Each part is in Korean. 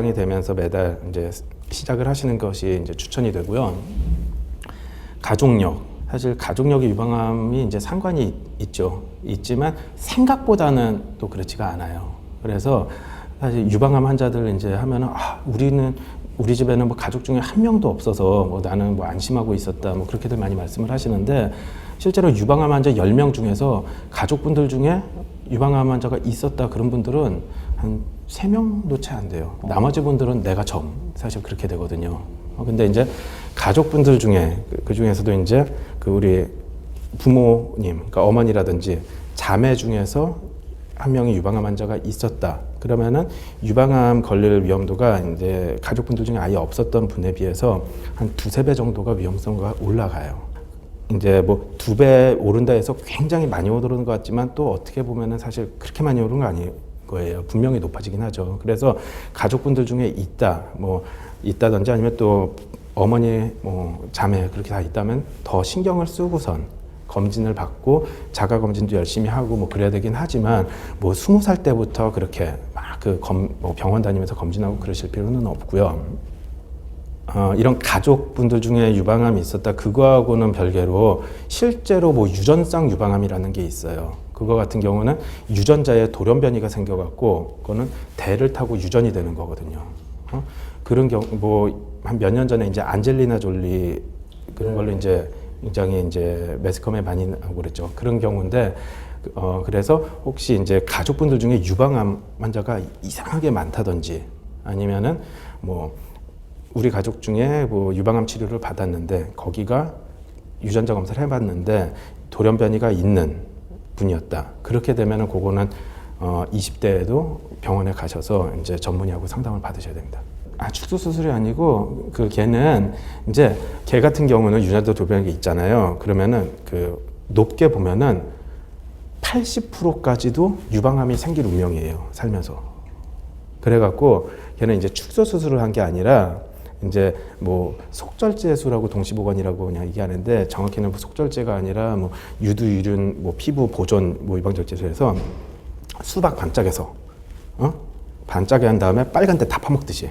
발병이 되면서 매달 이제 시작을 하시는 것이 이제 추천이 되고요. 가족력. 사실 가족력의 유방암이 이제 상관이 있지만 생각보다는 또 그렇지가 않아요. 그래서 사실 유방암 환자들 이제 하면은 우리 집에는 뭐 가족 중에 한 명도 없어서 뭐 나는 뭐 안심하고 있었다 뭐 그렇게들 많이 말씀을 하시는데, 실제로 유방암 환자 10명 중에서 가족분들 중에 유방암 환자가 있었다 그런 분들은 한 3명도 채 안 돼요. 나머지 분들은 내가 사실 그렇게 되거든요. 근데 이제 가족분들 중에 그 중에서도 이제 그 우리 부모님, 그러니까 어머니라든지 자매 중에서 한 명이 유방암 환자가 있었다. 그러면은 유방암 걸릴 위험도가 이제 가족분들 중에 아예 없었던 분에 비해서 한 2~3배 정도가 위험성가 올라가요. 이제 뭐 2배 오른다 해서 굉장히 많이 오르는 것 같지만 또 어떻게 보면은 사실 그렇게 많이 오르는 거 아닐 거예요. 분명히 높아지긴 하죠. 그래서 가족분들 중에 있다든지 아니면 또 어머니, 뭐 자매 그렇게 다 있다면 더 신경을 쓰고선 검진을 받고 자가 검진도 열심히 하고 뭐 그래야 되긴 하지만 뭐 20살 때부터 그렇게 막 뭐 병원 다니면서 검진하고 그러실 필요는 없고요. 이런 가족분들 중에 유방암이 있었다 그거하고는 별개로 실제로 뭐 유전성 유방암이라는 게 있어요. 그거 같은 경우는 유전자에 돌연변이가 생겨갖고 그거는 대를 타고 유전이 되는 거거든요. 그런 경우 뭐 한 몇 년 전에 이제 안젤리나 졸리 그런 걸로 이제 굉장히 이제 매스컴에 많이 나오고 그랬죠. 그런 경우인데 그래서 혹시 이제 가족분들 중에 유방암 환자가 이상하게 많다든지 아니면은 뭐 우리 가족 중에 뭐 유방암 치료를 받았는데 거기가 유전자 검사를 해봤는데 돌연변이가 있는 분이었다. 그렇게 되면은 그거는 20대에도 병원에 가셔서 이제 전문의하고 상담을 받으셔야 됩니다. 축소 수술이 아니고 걔는 이제 걔 같은 경우는 유전자 돌연변이가 있잖아요. 그러면은 높게 보면은 80%까지도 유방암이 생길 운명이에요. 살면서. 그래갖고 걔는 이제 축소 수술을 한 게 아니라 이제 뭐 속절제술하고 동시보건이라고 그냥 얘기하는데 정확히는 속절제가 아니라 뭐 유두유륜 뭐 피부 보존 뭐 유방절제술에서 수박 반짝에서 반짝에 한 다음에 빨간 데 다 파먹듯이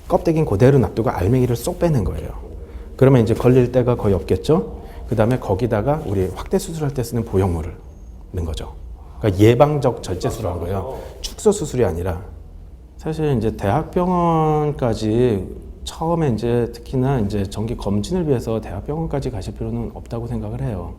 껍데기는 그대로 놔두고 알맹이를 쏙 빼는 거예요. 그러면 이제 걸릴 데가 거의 없겠죠. 그 다음에 거기다가 우리 확대 수술할 때 쓰는 보형물을 넣은 거죠. 그러니까 예방적 절제술을 한 거예요. 축소 수술이 아니라. 사실 이제 대학병원까지 처음에 이제 특히나 이제 정기 검진을 위해서 대학병원까지 가실 필요는 없다고 생각을 해요.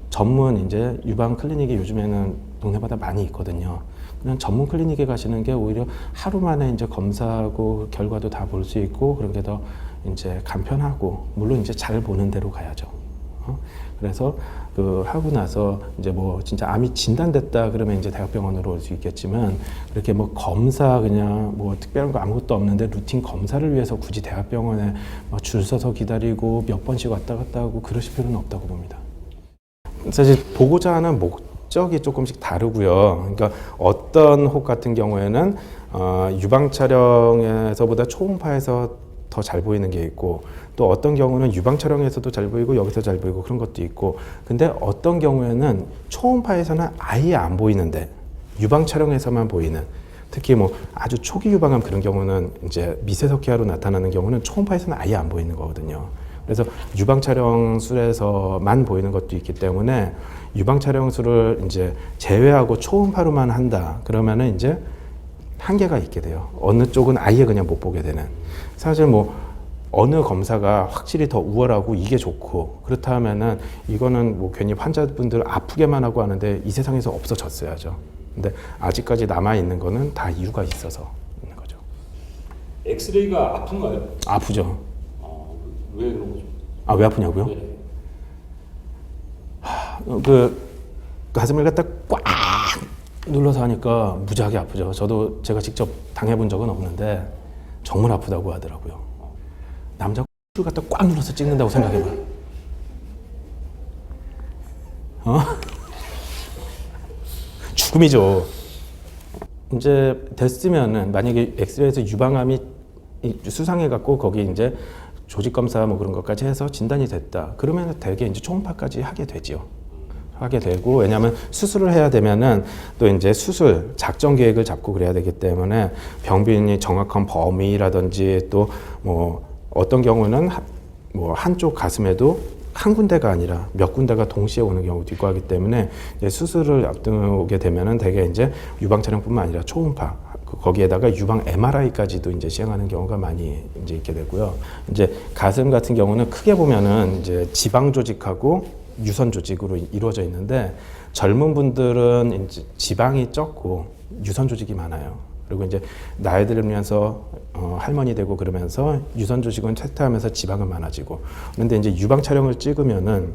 전문 이제 유방 클리닉이 요즘에는 동네마다 많이 있거든요. 그냥 전문 클리닉에 가시는 게 오히려 하루 만에 이제 검사하고 결과도 다 볼 수 있고 그런 게 더 이제 간편하고, 물론 이제 잘 보는 대로 가야죠. 그래서 하고 나서 이제 뭐 진짜 암이 진단됐다 그러면 이제 대학병원으로 올 수 있겠지만, 그렇게 뭐 검사 그냥 뭐 특별한 거 아무것도 없는데 루틴 검사를 위해서 굳이 대학병원에 뭐 줄 서서 기다리고 몇 번씩 왔다 갔다 하고 그러실 필요는 없다고 봅니다. 사실 보고자 하는 목적이 조금씩 다르고요. 그러니까 어떤 혹 같은 경우에는 유방 촬영에서보다 초음파에서 더 잘 보이는 게 있고, 또 어떤 경우는 유방 촬영에서도 잘 보이고 여기서 잘 보이고 그런 것도 있고, 근데 어떤 경우에는 초음파에서는 아예 안 보이는데 유방 촬영에서만 보이는, 특히 뭐 아주 초기 유방암 그런 경우는 이제 미세석회화로 나타나는 경우는 초음파에서는 아예 안 보이는 거거든요. 그래서 유방 촬영술에서만 보이는 것도 있기 때문에 유방 촬영술을 이제 제외하고 초음파로만 한다 그러면은 이제 한계가 있게 돼요. 어느 쪽은 아예 그냥 못 보게 되는. 사실 뭐 어느 검사가 확실히 더 우월하고 이게 좋고 그렇다 하면은 이거는 뭐 괜히 환자분들 아프게만 하고 하는데 이 세상에서 없어졌어야죠. 근데 아직까지 남아 있는 거는 다 이유가 있어서 있는 거죠. 엑스레이가 아픈가요? 아프죠. 왜 그런 거죠? 왜 아프냐고요? 네. 가슴을 갖다 꽉 눌러서 하니까 무지하게 아프죠. 저도 제가 직접 당해본 적은 없는데 정말 아프다고 하더라고요. 남자 를 갖다 꽉 눌러서 찍는다고 생각해봐. 죽음이죠. 이제 됐으면은 만약에 엑스레이에서 유방암이 수상해갖고 거기 이제 조직 검사 뭐 그런 것까지 해서 진단이 됐다. 그러면 대개 이제 초음파까지 하게 되지요. 하게 되고, 왜냐하면 수술을 해야 되면은 또 이제 수술 작전 계획을 잡고 그래야 되기 때문에 병빈이 정확한 범위라든지 또 뭐 어떤 경우는 뭐 한쪽 가슴에도 한 군데가 아니라 몇 군데가 동시에 오는 경우도 있고 하기 때문에 이제 수술을 앞두게 되면은 대개 이제 유방 촬영뿐만 아니라 초음파 거기에다가 유방 MRI까지도 이제 시행하는 경우가 많이 이제 있게 되고요. 이제 가슴 같은 경우는 크게 보면은 이제 지방 조직하고 유선 조직으로 이루어져 있는데, 젊은 분들은 이제 지방이 적고 유선 조직이 많아요. 그리고 이제 나이 들면서 할머니 되고 그러면서 유선 조직은 쇠퇴하면서 지방은 많아지고, 그런데 이제 유방 촬영을 찍으면은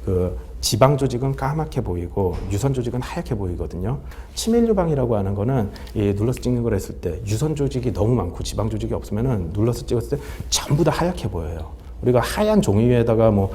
그 지방 조직은 까맣게 보이고 유선 조직은 하얗게 보이거든요. 치밀 유방이라고 하는 거는 이 눌러서 찍는 걸 했을 때 유선 조직이 너무 많고 지방 조직이 없으면은 눌러서 찍었을 때 전부 다 하얗게 보여요. 우리가 하얀 종이 위에다가 뭐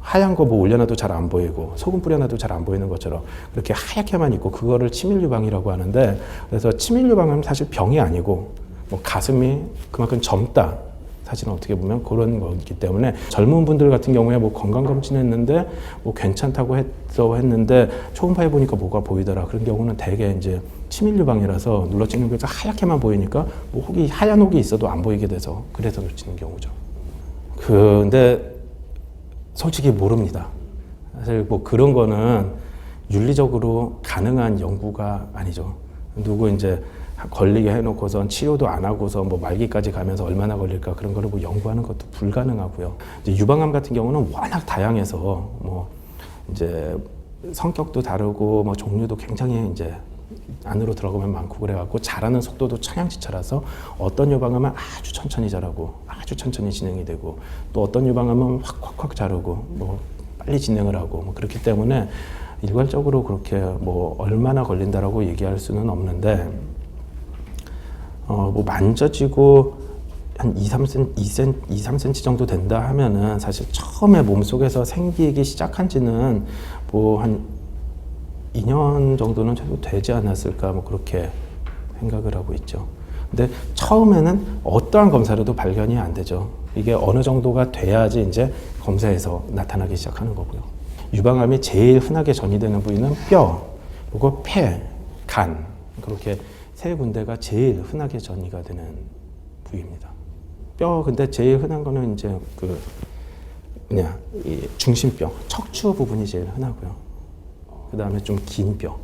하얀 거 뭐 올려놔도 잘 안 보이고 소금 뿌려놔도 잘 안 보이는 것처럼 그렇게 하얗게만 있고, 그거를 치밀 유방이라고 하는데, 그래서 치밀 유방은 사실 병이 아니고 뭐 가슴이 그만큼 젊다, 사실은 어떻게 보면 그런 거기 때문에 젊은 분들 같은 경우에 뭐 건강검진했는데 뭐 괜찮다고 했는데 초음파해 보니까 뭐가 보이더라, 그런 경우는 대개 이제 치밀 유방이라서 눌러 찍는 거에서 하얗게만 보이니까 뭐 혹이 하얀 혹이 있어도 안 보이게 돼서 그래서 놓치는 경우죠. 근데 솔직히 모릅니다. 사실 뭐 그런 거는 윤리적으로 가능한 연구가 아니죠. 누구 이제 걸리게 해놓고선 치료도 안 하고서 뭐 말기까지 가면서 얼마나 걸릴까, 그런 거를 뭐 연구하는 것도 불가능하고요. 이제 유방암 같은 경우는 워낙 다양해서 뭐 이제 성격도 다르고 뭐 종류도 굉장히 이제 안으로 들어가면 많고 그래갖고 자라는 속도도 천양지차라서 어떤 유방암은 아주 천천히 자라고 아주 천천히 진행이 되고, 또 어떤 유방암은 확 자르고 뭐 빨리 진행을 하고 뭐 그렇기 때문에 일괄적으로 그렇게 뭐 얼마나 걸린다라고 얘기할 수는 없는데, 뭐 만져지고 한 2-3cm 정도 된다 하면은 사실 처음에 몸속에서 생기기 시작한 지는 뭐 한 2년 정도는 최소 되지 않았을까, 뭐 그렇게 생각을 하고 있죠. 근데 처음에는 어떠한 검사로도 발견이 안 되죠. 이게 어느 정도가 돼야지 이제 검사에서 나타나기 시작하는 거고요. 유방암이 제일 흔하게 전이되는 부위는 뼈, 그리고 폐, 간, 그렇게 세 군데가 제일 흔하게 전이가 되는 부위입니다. 뼈, 근데 제일 흔한 거는 이제 이 중심뼈, 척추 부분이 제일 흔하고요. 그 다음에 좀 긴 뼈,